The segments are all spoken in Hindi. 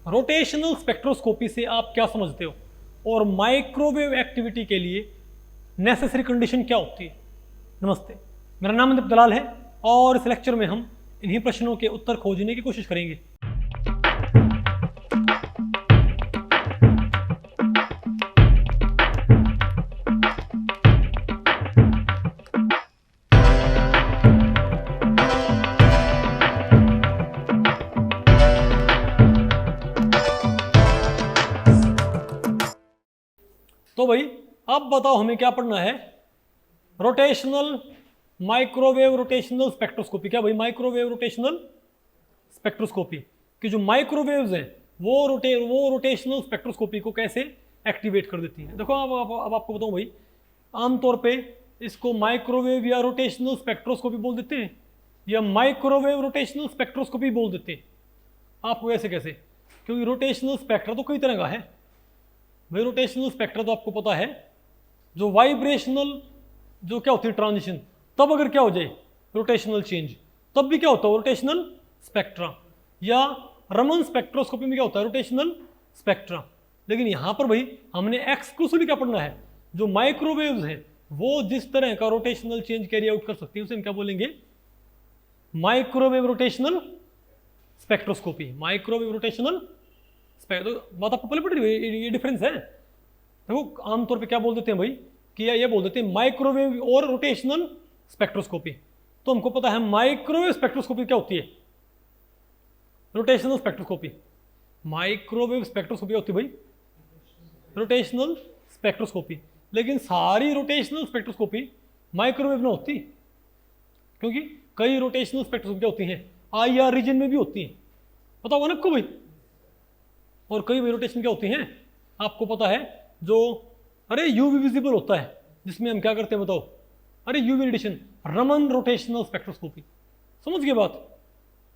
रोटेशनल स्पेक्ट्रोस्कोपी से आप क्या समझते हो और माइक्रोवेव एक्टिविटी के लिए नेसेसरी कंडीशन क्या होती है? नमस्ते, मेरा नाम अमित दलाल है और इस लेक्चर में हम इन्हीं प्रश्नों के उत्तर खोजने की कोशिश करेंगे। तो भाई अब बताओ हमें क्या पढ़ना है? Rotational microwave rotational spectroscopy. क्या भाई? माइक्रोवेव रोटेशनल स्पेक्ट्रोस्कोपी कि जो माइक्रोवेव्स हैं वो रोटेशनल स्पेक्ट्रोस्कोपी को कैसे एक्टिवेट कर देती हैं। देखो अब आपको बताऊं भाई, आमतौर पे इसको माइक्रोवेव या रोटेशनल स्पेक्ट्रोस्कोपी बोल देते हैं या माइक्रोवेव रोटेशनल स्पेक्ट्रोस्कोपी बोल देते हैं। आपको ऐसे कैसे? क्योंकि रोटेशनल स्पेक्ट्रा तो कई तरह का है भाई। रोटेशनल स्पेक्ट्रा तो आपको पता है, जो वाइब्रेशनल जो क्या होती है ट्रांजिशन, तब अगर क्या हो जाए रोटेशनल चेंज, तब भी क्या होता है रोटेशनल स्पेक्ट्रा। या रमन स्पेक्ट्रोस्कोपी में क्या होता है रोटेशनल स्पेक्ट्रा। लेकिन यहाँ पर भाई हमने एक्सक्लूसिवली क्या पढ़ना है, जो माइक्रोवेव्स हैं वो जिस तरह का रोटेशनल चेंज कैरी आउट कर सकती है उसे हम क्या बोलेंगे? Microwave rotational spectroscopy. Microwave rotational बात आपको पहले पड़ रही है, ये डिफरेंस है। देखो आमतौर पे क्या बोल देते हैं भाई कि ये बोल देते हैं माइक्रोवेव और रोटेशनल स्पेक्ट्रोस्कोपी। तो हमको पता है माइक्रोवेव स्पेक्ट्रोस्कोपी क्या होती है, रोटेशनल स्पेक्ट्रोस्कोपी। माइक्रोवेव स्पेक्ट्रोस्कोपी होती है भाई रोटेशनल स्पेक्ट्रोस्कोपी। लेकिन सारी रोटेशनल स्पेक्ट्रोस्कोपी माइक्रोवेव में होती, क्योंकि कई रोटेशनल स्पेक्ट्रोस्कोपी क्या होती हैं IR रीजन में भी होती हैं, पता होगा ना आपको भाई। और कई रोटेशन क्या होती हैं आपको पता है, जो अरे यूवी विजिबल होता है, जिसमें हम क्या करते हैं बताओ? अरे UV radiation, Raman rotational spectroscopy. समझ गए बात?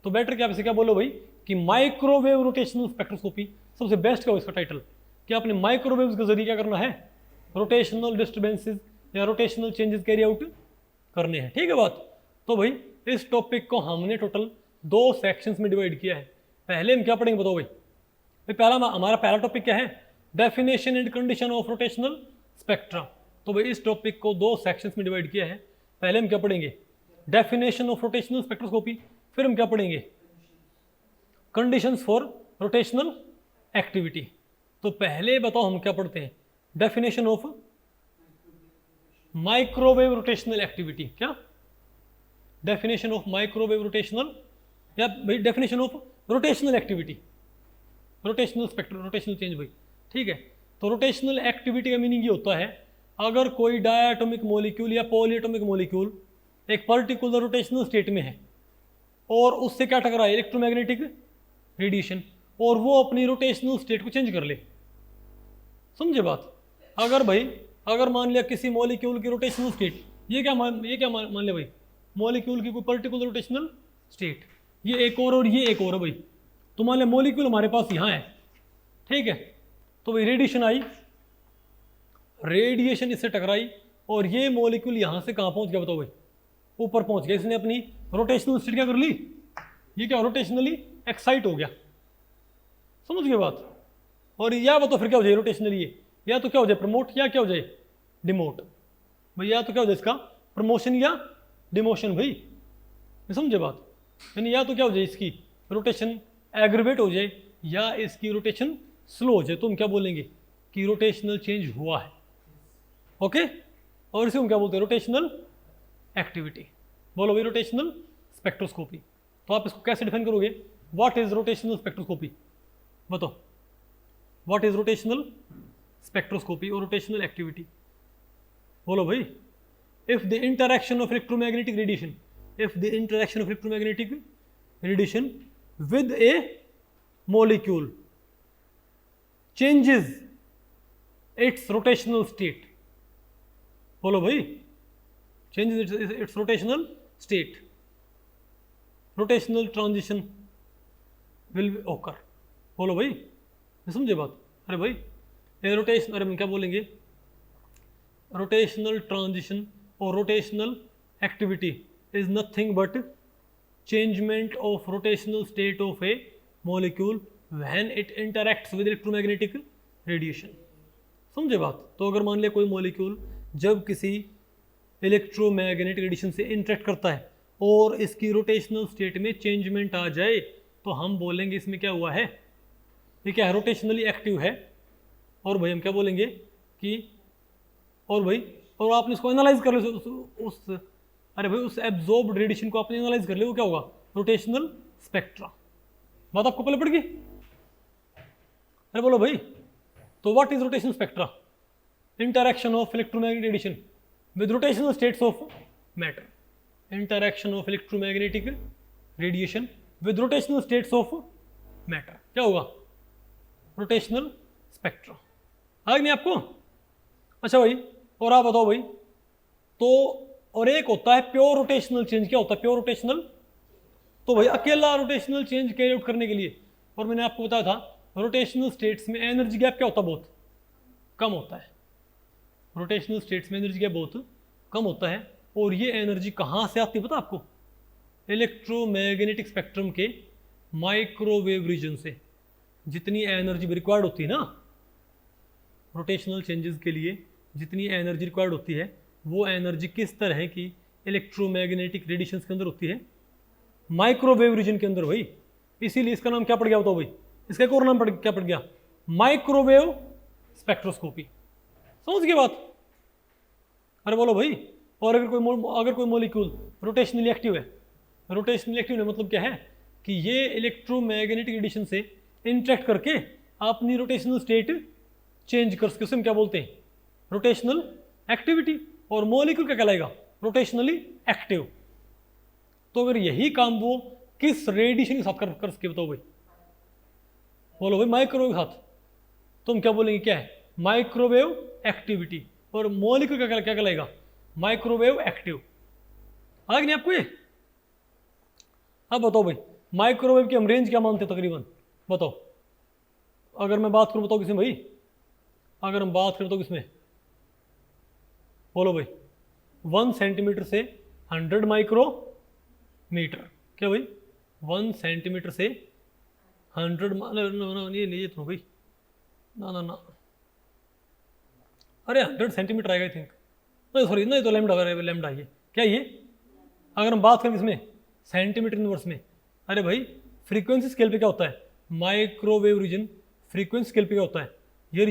तो बेटर क्या इसे क्या बोलो भाई कि माइक्रोवेव रोटेशनल स्पेक्ट्रोस्कोपी सबसे बेस्ट क्या हो इसका टाइटल कि आपने माइक्रोवेव के जरिए क्या करना है, रोटेशनल डिस्टर्बेंसेस या रोटेशनल चेंजेस कैरी आउट करने हैं। ठीक है बात? तो भाई इस टॉपिक को हमने टोटल 2 सेक्शंस में डिवाइड किया है। पहले हम क्या पढ़ेंगे बताओ भाई? हमारा पहला टॉपिक क्या है? Definition and condition of rotational spectra. तो भाई इस टॉपिक को 2 सेक्शंस में डिवाइड किया है। पहले हम क्या पढ़ेंगे? Definition of rotational spectroscopy. फिर हम क्या पढ़ेंगे? Conditions for rotational activity. तो पहले बताओ हम क्या पढ़ते हैं? Definition of microwave rotational activity. क्या डेफिनेशन ऑफ माइक्रोवेव रोटेशनल, या भाई definition of rotational activity, rotational spectrum, rotational change भाई। ठीक है? तो रोटेशनल एक्टिविटी का मीनिंग ये होता है, अगर कोई डायटोमिक मॉलिक्यूल या पॉलीएटॉमिक मॉलिक्यूल एक पर्टिकुलर रोटेशनल स्टेट में है और उससे क्या टकराए इलेक्ट्रोमैग्नेटिक रेडिएशन, और वो अपनी रोटेशनल स्टेट को चेंज कर ले। समझे बात? अगर मान लिया किसी मॉलिक्यूल की रोटेशनल स्टेट, ये क्या मान लिया भाई? मॉलिक्यूल की कोई पर्टिकुलर रोटेशनल स्टेट, ये एक और ये एक और है भाई। तो मान लिया मॉलिक्यूल हमारे पास यहाँ है, ठीक है? तो भाई रेडिएशन आई, रेडिएशन इससे टकराई और ये मॉलिक्यूल यहाँ से कहाँ पहुँच गया बताओ भाई? ऊपर पहुँच गया। इसने अपनी रोटेशनल स्टेट क्या कर ली? ये क्या रोटेशनली एक्साइट हो गया। समझ गए बात? और या बताओ फिर क्या हो जाए रोटेशनली? ये या तो क्या हो जाए प्रमोट, या क्या हो जाए डिमोट भाई। या तो क्या हो जाए इसका प्रमोशन या डिमोशन भाई। समझे बात? यानी या तो क्या हो जाए इसकी रोटेशन एग्रीवेट हो जाए या इसकी रोटेशन स्लो हो जाए। तो हम क्या बोलेंगे कि रोटेशनल चेंज हुआ है। ओके? और इसे हम क्या बोलते हैं? Rotational activity. बोलो भाई रोटेशनल स्पेक्ट्रोस्कोपी। तो आप इसको कैसे डिफाइन करोगे? What is rotational spectroscopy? बताओ व्हाट इज रोटेशनल स्पेक्ट्रोस्कोपी और रोटेशनल एक्टिविटी? बोलो भाई। If the interaction of electromagnetic radiation, if the interaction of electromagnetic radiation with a molecule changes its rotational state, बोलो भाई, changes its rotational state, rotational transition will occur। बोलो भाई, समझे बात? अरे भाई रोटेशन, अरे हम क्या बोलेंगे? रोटेशनल ट्रांजिशन और rotational activity is nothing but changement of rotational state of a molecule when it interacts with electromagnetic radiation. समझे बात? तो अगर मान लिया कोई मॉलिक्यूल जब किसी इलेक्ट्रोमैग्नेटिक रेडिएशन से इंटरेक्ट करता है और इसकी रोटेशनल स्टेट में चेंजमेंट आ जाए तो हम बोलेंगे इसमें क्या हुआ है, ये क्या है, रोटेशनली एक्टिव है। और भाई हम क्या बोलेंगे कि और भाई और आपने इसको एनालाइज कर लो उस अरे भाई उस एब्जॉर्ब्ड रेडिएशन को आपने एनालाइज कर लिया, वो क्या होगा, रोटेशनल स्पेक्ट्रा। बात आपको पहले पड़ गई? अरे बोलो भाई, तो what is rotational spectra? Interaction of electromagnetic radiation with rotational states of matter, interaction of electromagnetic radiation with rotational states of matter, क्या होगा, rotational spectra। आ गया नहीं आपको? अच्छा भाई, और आप बताओ भाई, तो और एक होता है प्योर रोटेशनल चेंज। क्या होता है प्योर रोटेशनल? तो भाई अकेला रोटेशनल चेंज कैरी आउट करने के लिए, और मैंने आपको बताया था रोटेशनल स्टेट्स में एनर्जी गैप क्या होता है, बहुत कम होता है। रोटेशनल स्टेट्स में एनर्जी गैप बहुत कम होता है। और ये एनर्जी कहाँ से आती है पता आपको? इलेक्ट्रोमैग्नेटिक स्पेक्ट्रम के माइक्रोवेव रीजन से। जितनी एनर्जी रिक्वायर्ड होती है ना रोटेशनल चेंजेस के लिए, जितनी एनर्जी रिक्वायर्ड होती है, वो एनर्जी किस तरह की इलेक्ट्रोमैग्नेटिक रेडिएशंस के अंदर होती है, माइक्रोवेव रीजन के अंदर भाई। इसीलिए इसका नाम क्या पड़ गया बताओ भाई? इसका एक और नाम क्या पड़ गया, माइक्रोवेव स्पेक्ट्रोस्कोपी। समझ गए बात? अरे बोलो भाई। और अगर कोई मॉलिक्यूल रोटेशनली एक्टिव है, रोटेशनली एक्टिव है मतलब क्या है कि ये इलेक्ट्रोमैग्नेटिक रेडिएशन से इंटरेक्ट करके अपनी रोटेशनल स्टेट चेंज कर सके, उसे हम क्या बोलते हैं, रोटेशनल एक्टिविटी। और मॉलिक्यूल क्या कहलाएगा, रोटेशनली एक्टिव। तो अगर यही काम वो किस रेडिएशन के साथ कर सके बताओ भाई? बोलो भाई, माइक्रोवेव के साथ। तो हम क्या बोलेंगे, क्या है, माइक्रोवेव एक्टिविटी। और मॉलिक्यूल क्या कहलाएगा, माइक्रोवेव एक्टिव। आ गया नहीं आपको ये? अब बताओ भाई, माइक्रोवेव की हम रेंज क्या मानते हैं तकरीबन, बताओ? अगर मैं बात करूं बताओ किसमें भाई, अगर हम बात करें तो किसमें, बोलो भाई? 1 सेंटीमीटर से 100 माइक्रोमीटर। क्या भाई, 1 सेंटीमीटर से 100 ये नहीं तो भाई, ना अरे 100 सेंटीमीटर आएगा आई थिंक, नहीं सॉरी, नहीं तो लैम्डा ये क्या ये। अगर हम बात करें इसमें सेंटीमीटर इनवर्स में, अरे भाई फ्रीक्वेंसी स्केल पे क्या होता है, माइक्रोवेव रीजन फ्रीक्वेंसी स्केल पे क्या होता है, ये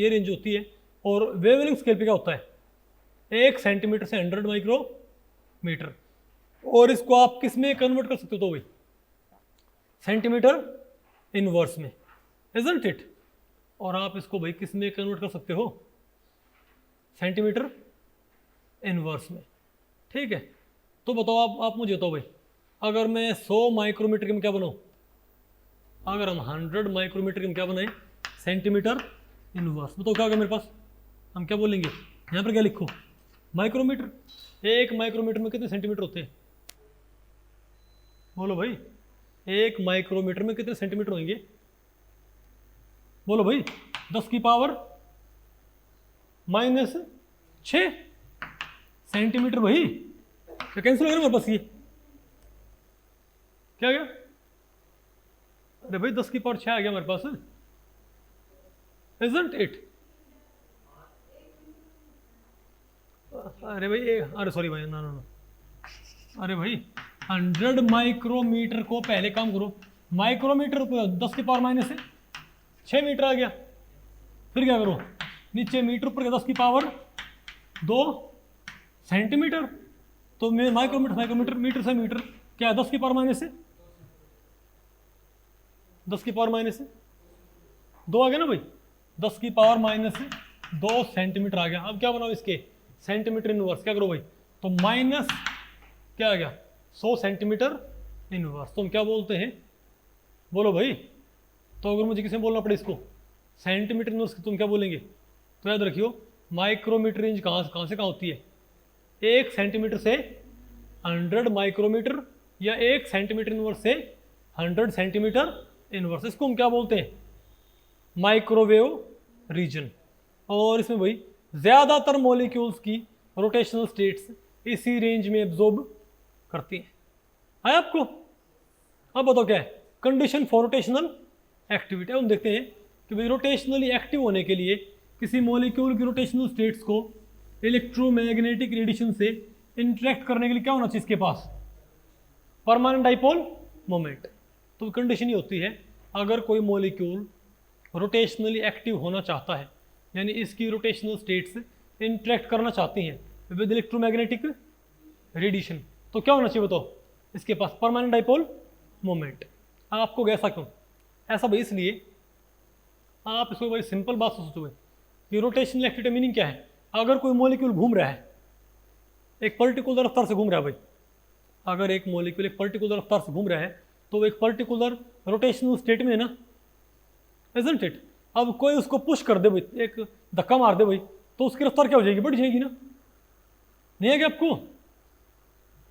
रेंज होती है। और वेवलेंथ स्केल पे क्या होता है, 1 सेंटीमीटर से 100 माइक्रोमीटर। और इसको आप किस में कन्वर्ट कर सकते हो तो भाई, सेंटीमीटर इनवर्स में, इजंट इट? और आप इसको भाई किस में कन्वर्ट कर सकते हो, सेंटीमीटर इनवर्स में। ठीक है, तो बताओ आप मुझे बताओ भाई, अगर मैं 100 माइक्रोमीटर के में क्या बनाऊँ, अगर हम 100 माइक्रोमीटर के में क्या बनाए, सेंटीमीटर इनवर्स। बताओ क्या होगा मेरे पास, हम क्या बोलेंगे, यहाँ पर क्या लिखो, माइक्रोमीटर। एक माइक्रोमीटर में कितने सेंटीमीटर होते हैं, बोलो भाई? एक माइक्रोमीटर में कितने सेंटीमीटर होंगे, बोलो भाई? 10 की पावर -6 सेंटीमीटर भाई। क्या कैंसिल हो गया मेरे पास ये, क्या गया? अरे भाई 10 की पावर 6 आ गया मेरे पास, इजंट इट? अरे भाई अरे सॉरी भाई, ना अरे भाई 100 माइक्रोमीटर को पहले काम करो, माइक्रोमीटर 10 की पावर -6 मीटर आ गया। फिर क्या करो, नीचे मीटर ऊपर 10 की पावर 2 सेंटीमीटर। तो माइक्रोमीटर मीटर से मीटर क्या, 10 की पावर -से 10 की पावर -2 आ गया ना भाई, 10 की पावर -2 सेंटीमीटर आ गया। अब क्या बनाओ इसके, सेंटीमीटर इनवर्स। क्या करो भाई, तो माइनस क्या आ गया, 100 सेंटीमीटर इनवर्स। तो हम क्या बोलते हैं, बोलो भाई? तो अगर मुझे किसी में बोलना पड़े इसको सेंटीमीटर इनवर्स, तुम क्या बोलेंगे? तो याद रखियो, माइक्रोमीटर रेंज कहाँ से कहाँ होती है, 1 सेंटीमीटर से 100 माइक्रोमीटर, या 1 सेंटीमीटर इनवर्स से 100 सेंटीमीटर इनवर्स। इसको हम क्या बोलते हैं, माइक्रोवेव रीजन। और इसमें भाई ज़्यादातर मॉलिक्यूल्स की रोटेशनल स्टेट्स इसी रेंज में एब्जॉर्ब करती हैं। आया आपको? अब बताओ क्या है कंडीशन फॉर रोटेशनल एक्टिविटी। हम देखते हैं कि भाई रोटेशनली एक्टिव होने के लिए किसी मॉलिक्यूल की रोटेशनल स्टेट्स को इलेक्ट्रोमैग्नेटिक रेडिएशन से इंटरेक्ट करने के लिए क्या होना चाहिए इसके पास, परमानेंट डाइपोल मोमेंट। तो कंडीशन ये होती है अगर कोई मॉलिक्यूल रोटेशनली एक्टिव होना चाहता है, यानी इसकी रोटेशनल स्टेट्स इंटरेक्ट करना चाहती हैं विद इलेक्ट्रोमैग्नेटिक रेडिएशन, तो क्या होना चाहिए बताओ इसके पास, परमानेंट डाइपोल मोमेंट। आपको ऐसा क्यों, ऐसा भाई इसलिए, आप इसको बड़ी सिंपल बात से सोचोगे कि रोटेशनल एक्टिविटी मीनिंग क्या है। अगर कोई मॉलिक्यूल घूम रहा है, एक पर्टिकुलर रफ्तार से घूम रहा है भाई, अगर एक मॉलिक्यूल एक पर्टिकुलर रफ्तार से घूम रहा है तो वो एक पर्टिकुलर रोटेशनल स्टेट में है ना, इजंट इट। अब कोई उसको पुश कर दे भाई, एक धक्का मार दे भाई, तो उसकी रफ्तार क्या हो जाएगी, बढ़ जाएगी ना, नहीं है क्या आपको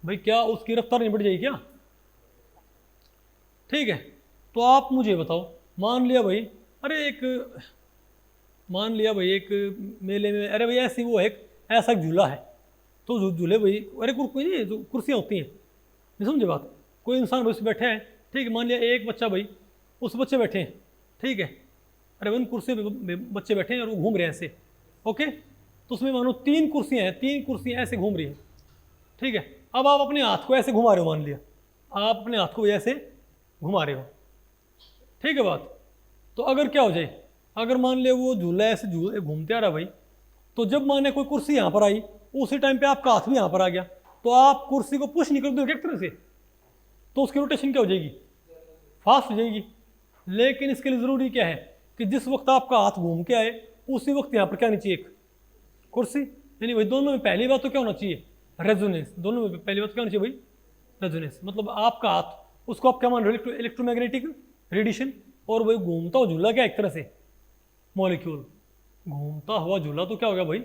भाई, क्या उसकी रफ्तार नहीं बढ़ जाएगी क्या? ठीक है, तो आप मुझे बताओ, मान लिया भाई, अरे मान लिया भाई एक मेले में, अरे भाई ऐसी वो एक ऐसा झूला है, तो झूले भाई, अरे कोई नहीं जो कुर्सियाँ होती हैं, नहीं समझे बात, कोई इंसान भाई उस बैठे हैं, ठीक है, मान लिया एक बच्चा भाई, उस बच्चे बैठे हैं, ठीक है, अरे उन कुर्सी पे बच्चे बैठे हैं और वो घूम रहे हैं ऐसे, ओके, तो उसमें मानो 3 कुर्सियाँ हैं, 3 कुर्सियाँ ऐसे घूम रही हैं, ठीक है। अब आप अपने हाथ को ऐसे घुमा रहे हो, मान लिया आप अपने हाथ को ऐसे घुमा रहे हो, ठीक है बात। तो अगर क्या हो जाए, अगर मान लिया वो झूला ऐसे घूमते आ रहा भाई, तो जब माने कोई कुर्सी यहाँ पर आई, उसी टाइम पे आपका हाथ भी यहाँ पर आ गया, तो आप कुर्सी को पुश नहीं कर दोगे एक तरह से, तो उसकी रोटेशन क्या हो जाएगी, फास्ट हो जाएगी। लेकिन इसके लिए ज़रूरी क्या है कि जिस वक्त आपका हाथ घूम के आए उसी वक्त यहाँ पर क्या नहीं चाहिए, एक कुर्सी, यानी भाई दोनों में पहली बात तो क्या होना चाहिए, रेजोनेंस। दोनों में पहली बात क्या होनी चाहिए भाई, रेजोनेंस। मतलब आपका हाथ, उसको आप क्या मान रहे हो, इलेक्ट्रोमैग्नेटिक रेडिएशन, और वही घूमता हुआ झूला क्या एक तरह से मॉलिक्यूल, घूमता हुआ झूला तो क्या हो गया भाई,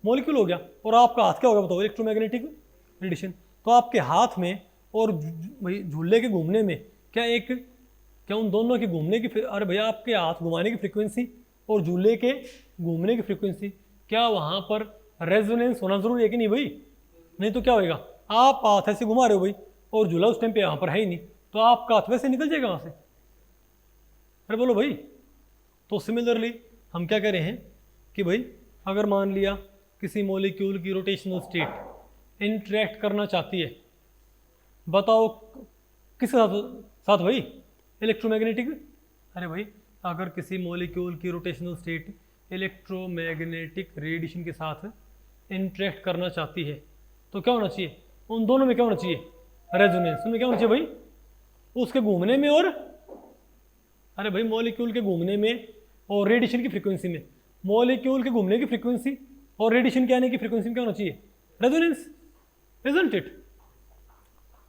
मॉलिक्यूल हो गया, और आपका हाथ क्या होगा बताओ, इलेक्ट्रोमैग्नेटिक रेडिएशन। तो आपके हाथ में और भाई झूले के घूमने में क्या उन दोनों के घूमने की, अरे भैया आपके हाथ घुमाने की फ्रीक्वेंसी और झूले के घूमने की फ्रीक्वेंसी, क्या वहाँ पर रेजोनेंस होना जरूरी है कि नहीं भाई? नहीं तो क्या होएगा, आप हाथ ऐसे घुमा रहे हो भाई और झूला उस टाइम पे यहाँ पर है ही नहीं, तो आपका हाथ वैसे निकल जाएगा वहाँ से, अरे बोलो भाई। तो सिमिलरली हम क्या कह रहे हैं कि भाई अगर मान लिया किसी मॉलिक्यूल की रोटेशनल स्टेट इंटरेक्ट करना चाहती है, बताओ किसके साथ साथ भाई, इलेक्ट्रोमैग्नेटिक। अरे भाई अगर किसी मॉलिक्यूल की रोटेशनल स्टेट इलेक्ट्रोमैग्नेटिक रेडिएशन के साथ इंटरेक्ट करना चाहती है तो क्या होना चाहिए, उन दोनों में क्या होना चाहिए, रेजोनेंस। उनमें क्या होना चाहिए भाई, उसके घूमने में और, अरे भाई मॉलिक्यूल के घूमने में और रेडिएशन की फ्रीक्वेंसी में, मॉलिक्यूल के घूमने की फ्रीक्वेंसी और रेडिएशन के आने की फ्रीक्वेंसी में क्या होना चाहिए, रेजोनेंस, इजंट इट।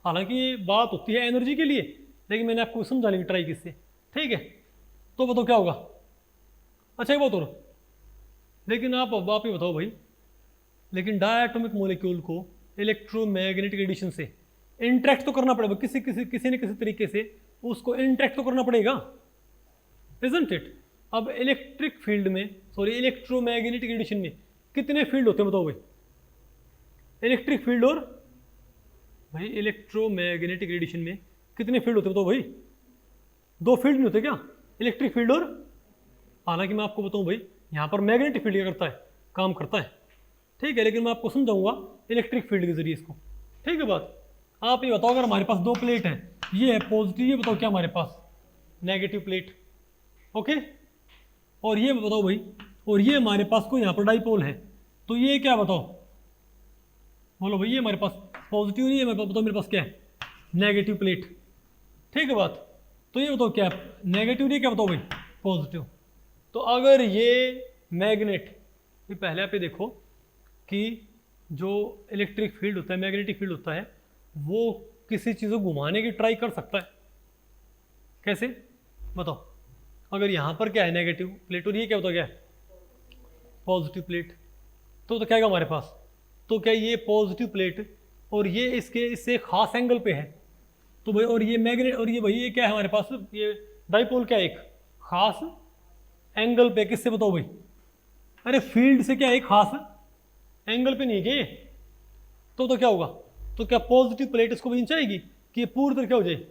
हालांकि ये बात होती है एनर्जी के लिए, लेकिन मैंने आपको समझाने की ट्राई की इससे, ठीक है। तो बताओ क्या होगा, अच्छा एक बात और, लेकिन आप ही बताओ भाई, लेकिन डायटोमिक मॉलिक्यूल को इलेक्ट्रोमैग्नेटिक रेडिएशन से इंटरेक्ट तो करना पड़ेगा, किसी न किसी तरीके से उसको इंटरेक्ट तो करना पड़ेगा, इजंट इट। अब इलेक्ट्रिक फील्ड में, सॉरी इलेक्ट्रोमैग्नेटिक रेडिएशन में कितने फील्ड होते हैं बताओ भाई, इलेक्ट्रिक फील्ड और भाई इलेक्ट्रोमैग्नेटिक रेडिएशन में कितने फील्ड होते हैं बताओ भाई, 2 फील्ड नहीं होते क्या, इलेक्ट्रिक फील्ड और, हालांकि मैं आपको बताऊं भाई यहाँ पर मैग्नेटिक फील्ड क्या करता है, काम करता है, ठीक है, लेकिन मैं आपको समझाऊंगा इलेक्ट्रिक फील्ड के जरिए इसको, ठीक है बात। आप ये बताओ अगर हमारे पास 2 प्लेट हैं, ये है पॉजिटिव, ये बताओ क्या हमारे पास नेगेटिव प्लेट, ओके, और ये बताओ भाई, और ये हमारे पास कोई यहाँ पर डाइपोल है, तो ये क्या बताओ, बोलो भाई, ये हमारे पास पॉजिटिव नहीं है, मेरे पास बताओ मेरे पास क्या है, नेगेटिव प्लेट, ठीक है बात। तो ये बताओ क्या नेगेटिव नहीं, क्या बताओ भाई पॉजिटिव। तो अगर ये मैग्नेट, ये पहले आप ये देखो कि जो इलेक्ट्रिक फील्ड होता है, मैग्नेटिक फील्ड होता है, वो किसी चीज़ को घुमाने की ट्राई कर सकता है, कैसे बताओ। अगर यहाँ पर क्या है नेगेटिव प्लेट और ये क्या होता है, क्या है पॉजिटिव प्लेट, तो क्या है हमारे पास, तो क्या ये पॉजिटिव प्लेट और ये इससे एक खास एंगल पे है, तो भाई और ये मैग्नेट और ये भाई ये क्या है हमारे पास, ये डाइपोल क्या है एक खास एंगल पे, किससे बताओ भाई, अरे फील्ड से क्या एक खास एंगल पे नहीं गए, तो क्या होगा, तो क्या पॉजिटिव प्लेट इसको भी चाहेगी कि ये पूरी तरह क्या हो जाए,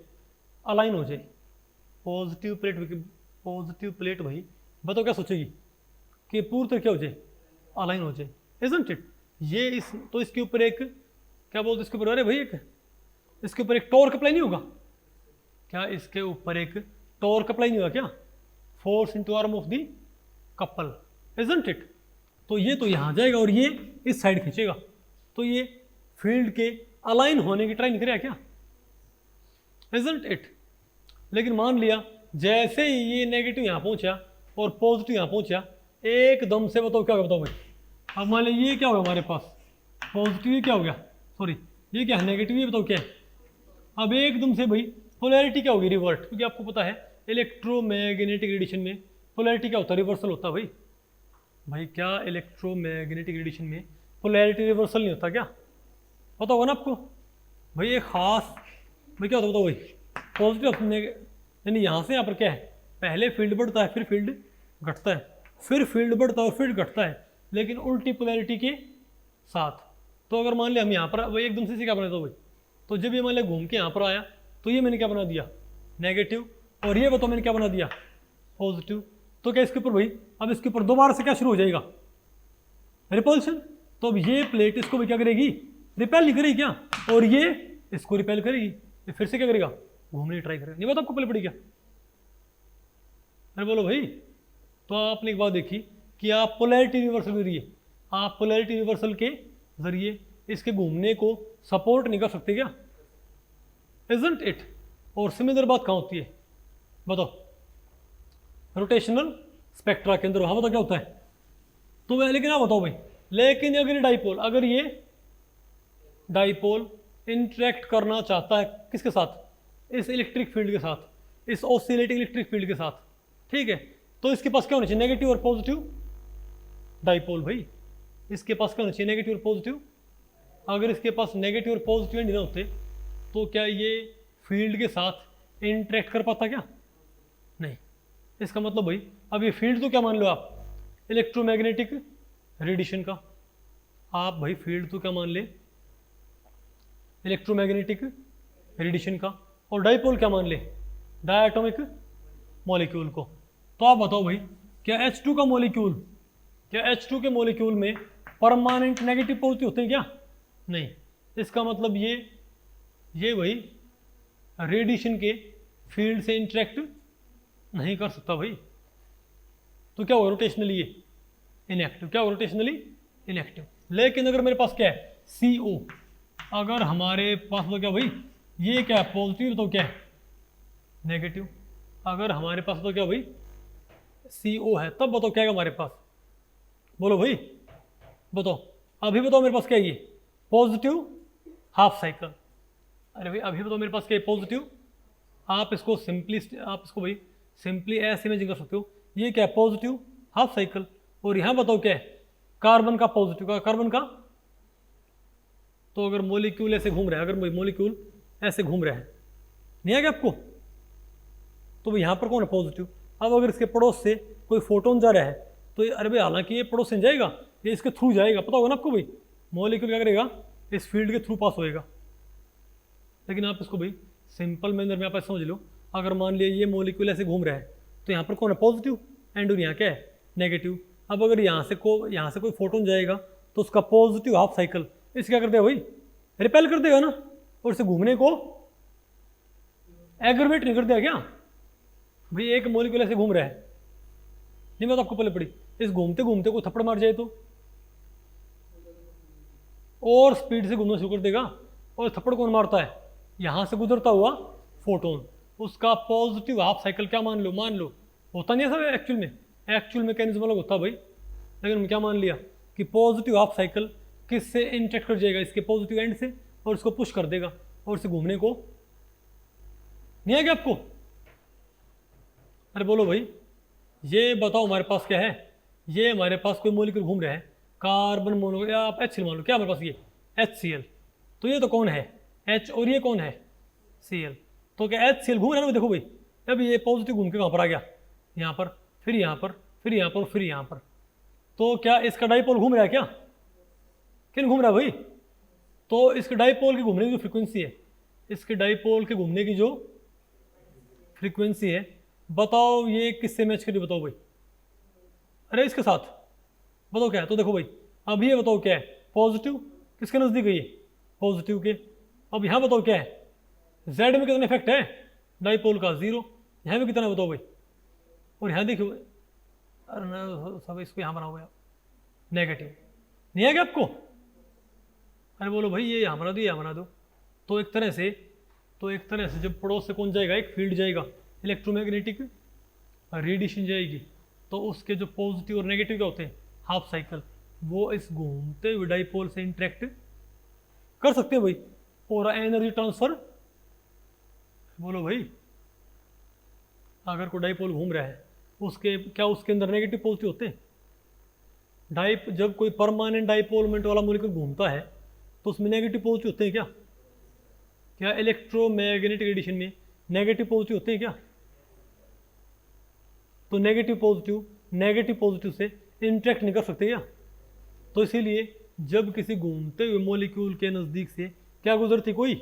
अलाइन हो जाए, पॉजिटिव प्लेट पॉजिटिव प्लेट भाई बताओ क्या सोचेगी कि पूरी तरह क्या हो जाए, अलाइन हो जाए, इजंट इट। ये इस तो इसके ऊपर एक क्या बोलते इसके ऊपर, अरे भाई एक इसके ऊपर एक टॉर्क अप्लाई नहीं होगा क्या, इसके ऊपर एक टॉर्क अप्लाई नहीं होगा क्या, force into arm of the couple, isn't it. तो ये तो यहाँ जाएगा और ये इस साइड खींचेगा, तो ये फील्ड के अलाइन होने की ट्राई नहीं करेगा क्या, इजंट इट। लेकिन मान लिया जैसे ही ये नेगेटिव यहाँ पहुँचा और पॉजिटिव यहाँ पहुँचा, एकदम से बताओ क्या होगा, बताओ भाई। अब मान लिया ये क्या होगा हमारे पास, पॉजिटिव ये क्या हो गया, सॉरी ये क्या है नेगेटिव, ये बताओ क्या है। अब एकदम से भाई पोलैरिटी क्या होगी, रिवर्ट, क्योंकि आपको पता है इलेक्ट्रोमैग्नेटिक रेडिएशन में पोलैरिटी क्या होता है, रिवर्सल होता है भाई। भाई क्या इलेक्ट्रोमैग्नेटिक रेडिएशन में पोलैरिटी रिवर्सल नहीं होता क्या, पता होगा ना आपको भाई। एक खास भाई क्या होता है बताओ भाई, पॉजिटिव यानी यहाँ से यहाँ पर क्या है, पहले फील्ड बढ़ता है फिर फील्ड घटता है, फिर फील्ड बढ़ता है और फील्ड घटता है, लेकिन उल्टी पोलैरिटी के साथ। तो अगर मान लिया हम यहाँ पर वही एकदम से क्या बना दो भाई, तो जब ये मान लिया घूम के यहाँ पर आया तो ये मैंने क्या बना दिया नेगेटिव, और ये बताओ मैंने क्या बना दिया पॉजिटिव। तो क्या इसके ऊपर भाई अब इसके ऊपर दोबारा से क्या शुरू हो जाएगा, रिपल्शन। तो अब ये प्लेट इसको भी क्या करेगी, रिपेल नहीं करेगी क्या, और ये इसको रिपेल करेगी, ये फिर से क्या करेगा, घूमने ट्राई करेगा। नहीं बात आपको पहले पड़ी क्या, अरे बोलो भाई। तो आपने एक बात देखी कि आप पोलैरिटी रिवर्सल के जरिए, आप पोलैरिटी रिवर्सल के जरिए इसके घूमने को सपोर्ट नहीं कर सकते क्या, इजंट इट। और सिमिलर बात कहाँ होती है बताओ, रोटेशनल स्पेक्ट्रा के अंदर, वहाँ बताओ क्या होता है। तो वह लेकिन आप बताओ भाई, लेकिन अगर डाइपोल, अगर ये डाइपोल इंटरेक्ट करना चाहता है किसके साथ, इस इलेक्ट्रिक फील्ड के साथ, इस ऑसिलेटिंग इलेक्ट्रिक फील्ड के साथ, ठीक है, तो इसके पास क्या होना चाहिए, नेगेटिव और पॉजिटिव डाइपोल भाई। इसके पास क्या होना चाहिए, नेगेटिव और पॉजिटिव। अगर इसके पास नेगेटिव और पॉजिटिव एंड ना होते तो क्या ये फील्ड के साथ इंटरेक्ट कर पाता क्या, नहीं। इसका मतलब भाई अब ये फील्ड तो क्या मान लो आप, इलेक्ट्रोमैग्नेटिक रेडिएशन का, आप भाई फील्ड तो क्या मान ले, इलेक्ट्रोमैग्नेटिक रेडिएशन का, और डाइपोल क्या मान ले, डायटोमिक मॉलिक्यूल को। तो आप बताओ भाई क्या H2 का मॉलिक्यूल, क्या H2 के मॉलिक्यूल में परमानेंट नेगेटिव पॉजिटिव होते हैं क्या, नहीं। इसका मतलब ये भाई रेडिएशन के फील्ड से इंटरेक्ट नहीं कर सकता भाई। तो क्या होगा, रोटेशनली ये इनएक्टिव, क्या होगा रोटेशनली इनएक्टिव। लेकिन अगर मेरे पास क्या है CO, अगर हमारे पास तो क्या भाई ये क्या है पॉजिटिव, तो क्या है नेगेटिव। अगर हमारे पास तो क्या भाई CO है, तब बताओ क्या है हमारे पास, बोलो भाई बताओ। अभी बताओ मेरे पास क्या है, ये पॉजिटिव हाफ साइकिल। अरे भाई अभी बताओ मेरे पास क्या है, पॉजिटिव। आप इसको भाई सिंपली ऐसे इमेजिंग कर सकते हो, ये क्या है पॉजिटिव हाफ साइकिल, और यहाँ बताओ क्या है कार्बन का पॉजिटिव का, कार्बन का। तो अगर मॉलिक्यूल ऐसे घूम रहा है, अगर मॉलिक्यूल ऐसे घूम रहा है, नहीं आ गया आपको, तो भाई यहाँ पर कौन है पॉजिटिव। अब अगर इसके पड़ोस से कोई फोटोन जा रहा है तो ये, अरे भाई हालांकि ये पड़ोस से जाएगा, ये इसके थ्रू जाएगा, पता होगा ना आपको भाई, मॉलिक्यूल क्या करेगा इस फील्ड के थ्रू पास होएगा। लेकिन आप इसको भाई सिंपल मैनर में आप ऐसा समझ लो, अगर मान लिया ये मॉलिक्यूल ऐसे घूम रहा है तो यहाँ पर कौन है पॉजिटिव एंड यहाँ क्या है नेगेटिव। अब अगर यहाँ से कोई फोटोन जाएगा तो उसका पॉजिटिव हाफ साइकिल इसे क्या कर देगा भाई, रिपेल कर देगा ना, और इसे घूमने को एग्रवेट नहीं कर देगा क्या भाई। एक मॉलिक्यूल ऐसे घूम रहा है, नहीं बात आपको पहले पड़ी, इस घूमते घूमते कोई थप्पड़ मार जाए तो और स्पीड से घूमना शुरू कर देगा, और थप्पड़ कौन मारता है, यहाँ से गुजरता हुआ फोटोन। उसका पॉजिटिव हाफ साइकिल क्या मान लो होता नहीं है सब एक्चुअल मैकेनिज्म अलग होता भाई। लेकिन हम क्या मान लिया कि पॉजिटिव हाफ साइकिल किससे इंटरेक्ट कर जाएगा, इसके पॉजिटिव एंड से, और इसको पुश कर देगा और इसे घूमने को नहीं आएगा आपको। अरे बोलो भाई, ये बताओ हमारे पास क्या है, ये हमारे पास कोई मॉलिक्यूल घूम रहा है, कार्बन मोनो या आप HCl मान लो, क्या हमारे पास ये HCl, तो ये तो कौन है H और ये कौन है Cl। तो क्या HCl घूम रहा है ना, देखो भाई अब ये पॉजिटिव घूम के कहाँ पर आ गया, यहाँ पर, फिर यहाँ पर, फिर यहाँ पर, फिर यहाँ पर। तो क्या इसका डाइपोल घूम रहा है क्या, किन घूम रहा है भाई। तो इसके डाइपोल की घूमने की जो फ्रिक्वेंसी है, इसके डाइपोल के घूमने की जो फ्रीक्वेंसी है बताओ ये किससे मैच करी, बताओ भाई। अरे इसके साथ बताओ क्या है। तो देखो भाई अब ये बताओ क्या है, पॉजिटिव किसके नज़दीक है ये, पॉजिटिव के। अब यहाँ बताओ क्या है, जेड में कितना इफेक्ट है डाइपोल का, 0। यहाँ में कितना है बताओ भाई। और यहाँ देखो, अरे ना सब इसको यहाँ बनाओ यार, नेगेटिव नहीं है क्या आपको। अरे बोलो भाई ये यहाँ बना दो, यहाँ बना दो। तो एक तरह से जब पड़ोस से कौन जाएगा, एक फील्ड जाएगा, इलेक्ट्रोमैग्नेटिक रेडिएशन जाएगी, तो उसके जो पॉजिटिव और नेगेटिव क्या होते हैं, हाफ साइकिल, वो इस घूमते हुए डाइपोल से इंटरेक्ट कर सकते हैं भाई, और एनर्जी ट्रांसफर। बोलो भाई अगर कोई डाइपोल घूम रहा है उसके क्या उसके अंदर नेगेटिव पॉजिटिव होते हैं। जब कोई परमानेंट डाइपोल मोमेंट वाला मॉलिक्यूल घूमता है तो उसमें नेगेटिव पॉजिटिव होते हैं क्या, क्या इलेक्ट्रोमैग्नेटिक रेडिएशन में नेगेटिव पॉजिटिव होते हैं क्या। तो नेगेटिव पॉजिटिव से इंटरेक्ट नहीं कर सकते क्या। तो इसीलिए जब किसी घूमते हुए मॉलिक्यूल के नज़दीक से क्या गुजरती, कोई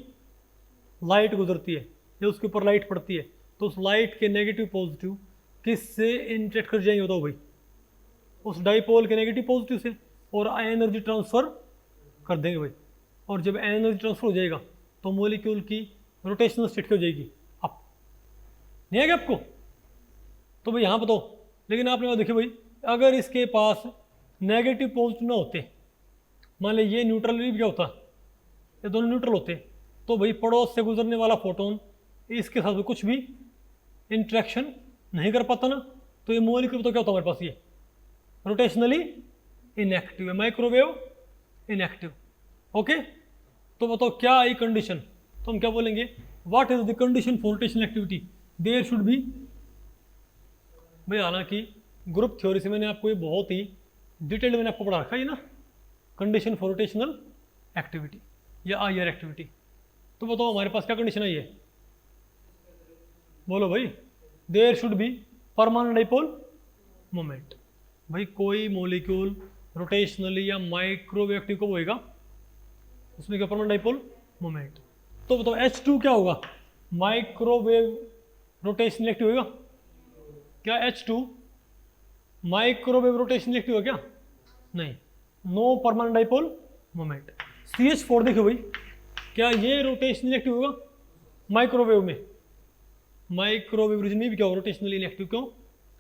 लाइट गुजरती है या उसके ऊपर लाइट पड़ती है, तो उस लाइट के नेगेटिव पॉजिटिव किससे इंटरेक्ट कर जाएंगे बताओ भाई, उस डाइपोल के नेगेटिव पॉजिटिव से, और एनर्जी ट्रांसफ़र कर देंगे भाई। और जब एनर्जी ट्रांसफर हो जाएगा तो मॉलिक्यूल की रोटेशनल स्टेट हो जाएगी अप। नहीं है क्या आपको। तो भाई यहाँ बताओ, लेकिन आपने कहा देखिए भाई अगर इसके पास नेगेटिव पॉजिटिव ना होते, मान लीजिए ये न्यूट्रल भी क्या होता, ये दोनों न्यूट्रल होते, तो भाई पड़ोस से गुजरने वाला फोटोन इसके साथ कुछ भी इंट्रैक्शन नहीं कर पाता ना। तो ये मॉलिक्यूल तो क्या होता है हमारे पास, ये रोटेशनली इनएक्टिव है, माइक्रोवेव इनएक्टिव। ओके तो बताओ क्या आई कंडीशन, तो हम क्या बोलेंगे, what is the condition for rotational activity, there should be. भाई हालांकि ग्रुप थ्योरी से मैंने आपको ये बहुत ही डिटेल्ड मैंने आपको पढ़ा रखा है ना, कंडीशन फॉर रोटेशनल एक्टिविटी या आईआर एक्टिविटी। तो बताओ हमारे पास क्या कंडीशन आई है, बोलो भाई। There should be permanent dipole moment. भाई कोई मॉलिक्यूल रोटेशनली या माइक्रोवेव एक्टिव कब होएगा, उसमें क्या परमानेंट डाइपोल मोमेंट। तो बताओ H2 क्या होगा, माइक्रोवेव रोटेशनल एक्टिव होगा क्या, H2 माइक्रोवेव रोटेशनल एक्टिव होगा क्या, नहीं, no permanent dipole moment. CH4 देखो भाई क्या ये रोटेशनल एक्टिव होगा माइक्रोवेव में, माइक्रोवेव रीजन में भी क्या होगा रोटेशनली इनएक्टिव। क्यों,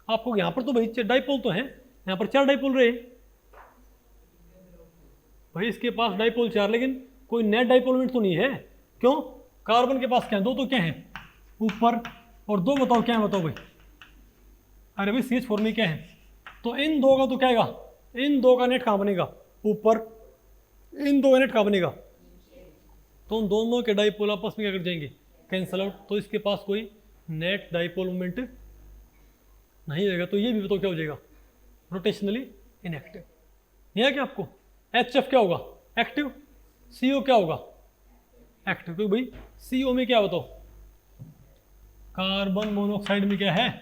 आपको यहाँ पर तो भाई डाइपोल तो है, यहाँ पर 4 डाइपोल रहे भाई, इसके पास डाइपोल 4, लेकिन कोई नेट डाइपोल मोमेंट तो नहीं है। क्यों, कार्बन के पास क्या है, 2 तो क्या है ऊपर, और 2 बताओ क्या है बताओ भाई। अरे भाई CH4 में क्या है, तो इन 2 का तो क्या आएगा, इन 2 का नेट कहाँ बनेगा ऊपर, इन 2 का नेट कहाँ बनेगा, तो उन दोनों के डाइपोल आपस में क्या कर जाएंगे, कैंसल आउट। तो इसके पास कोई नेट डाइपोल मोमेंट नहीं रहेगा। तो ये भी बताओ क्या हो जाएगा, रोटेशनली इनएक्टिव। नहीं है क्या आपको। HF क्या होगा, एक्टिव। CO क्या होगा, एक्टिव। क्योंकि भाई CO में क्या बताओ, कार्बन मोनोऑक्साइड में क्या है,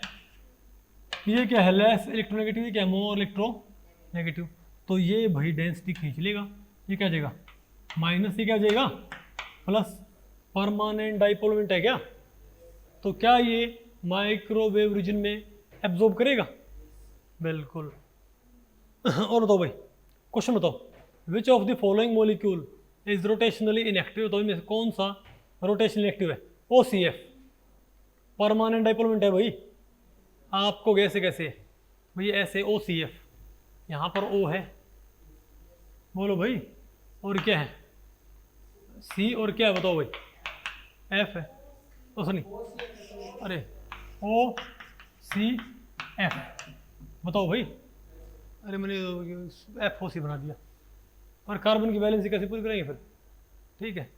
ये क्या है, लेस इलेक्ट्रोनेगेटिव, क्या है मोर इलेक्ट्रोनेगेटिव। तो ये भाई डेंसिटी खींच लेगा, ये क्या जाएगा माइनस, ये क्या जाएगा प्लस, परमानेंट डाइपोल मोमेंट है क्या। तो क्या ये माइक्रोवेव रीजन में एब्जॉर्ब करेगा, बिल्कुल। और बताओ भाई क्वेश्चन बताओ, which of the following molecule is rotationally inactive. तो इनमें से कौन सा रोटेशनली एक्टिव है, OCF, परमानेंट डाइपोल मोमेंट है भाई। आपको कैसे कैसे भाई, ऐसे OCF, यहाँ पर O है, बोलो भाई, और क्या है C, और क्या है बताओ भाई, F है, ओ सुनी, अरे OCF बताओ भाई। अरे मैंने FOC बना दिया, और कार्बन की वैलेंसी कैसे पूरी करेंगे फिर, ठीक है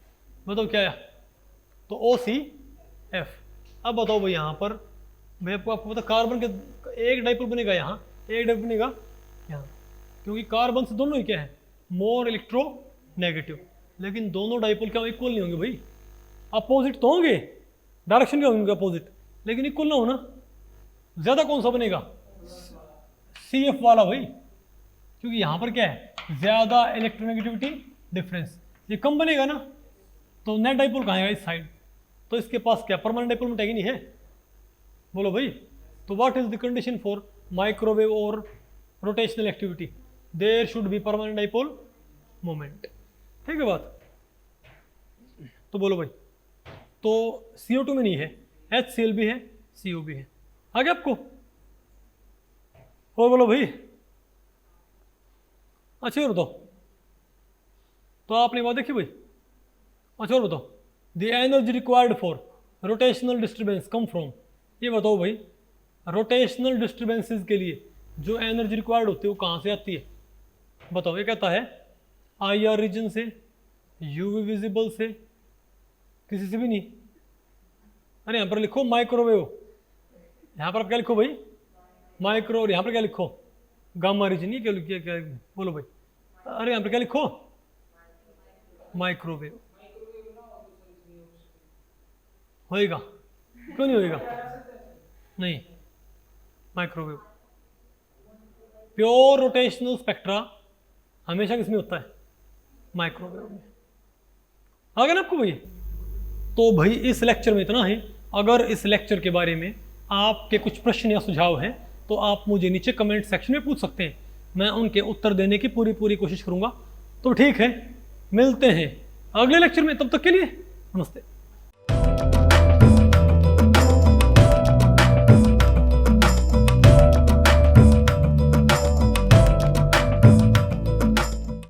बताओ क्या है, तो OCF। अब बताओ भाई यहाँ पर मैं आपको पता, कार्बन के एक डाइपोल बनेगा यहाँ, एक डाइपोल बनेगा यहाँ, क्योंकि कार्बन से दोनों ही क्या है मोर इलेक्ट्रोनेगेटिव, लेकिन दोनों डाइपोल क्या इक्वल नहीं होंगे भाई, अपोजिट तो होंगे, डायरेक्शन क्या होंगे अपोजिट, लेकिन इक्वल ना हो ना। ज़्यादा कौन सा बनेगा, CF वाला भाई, क्योंकि यहाँ पर क्या है ज़्यादा इलेक्ट्रोनेगेटिविटी डिफरेंस, ये कम बनेगा ना। तो नेट डाइपोल कहाँ आएगा, इस साइड। तो इसके पास क्या परमानेंट डाइपोल मोमेंट है कि नहीं है, बोलो भाई। तो what is the condition for microwave और rotational activity? There should be permanent dipole moment. ठीक है बात? तो बोलो भाई, तो CO2 में नहीं है, HCl भी है, CO भी है। आगे आपको और बोलो भाई। अच्छा और बताओ, तो आपने बात देखी भाई। अच्छा और बताओ, the energy required for rotational disturbance come from, ये बताओ भाई, रोटेशनल डिस्टर्बेंसेस के लिए जो एनर्जी रिक्वायर्ड होती है वो कहाँ से आती है? बताओ। ये कहता है IR रीजन से, UV विजिबल से, किसी से भी नहीं। अरे यहाँ पर लिखो माइक्रोवेव, यहाँ पर आप क्या लिखो भाई? माइक्रो। और यहाँ पर क्या लिखो? Gamma region. ये क्या क्या बोलो भाई? अरे यहाँ पर क्या लिखो? माइक्रोवेव। होएगा? क्यों नहीं होएगा? नहीं, माइक्रोवेव। प्योर रोटेशनल स्पेक्ट्रा हमेशा किसमें होता है? माइक्रोवेव में। आ गया ना आपको भाई? तो भाई इस लेक्चर में इतना ही। अगर इस लेक्चर के बारे में आपके कुछ प्रश्न या सुझाव हैं तो आप मुझे नीचे कमेंट सेक्शन में पूछ सकते हैं, मैं उनके उत्तर देने की पूरी कोशिश करूंगा। तो ठीक है, मिलते हैं अगले लेक्चर में, तब तक के लिए नमस्ते।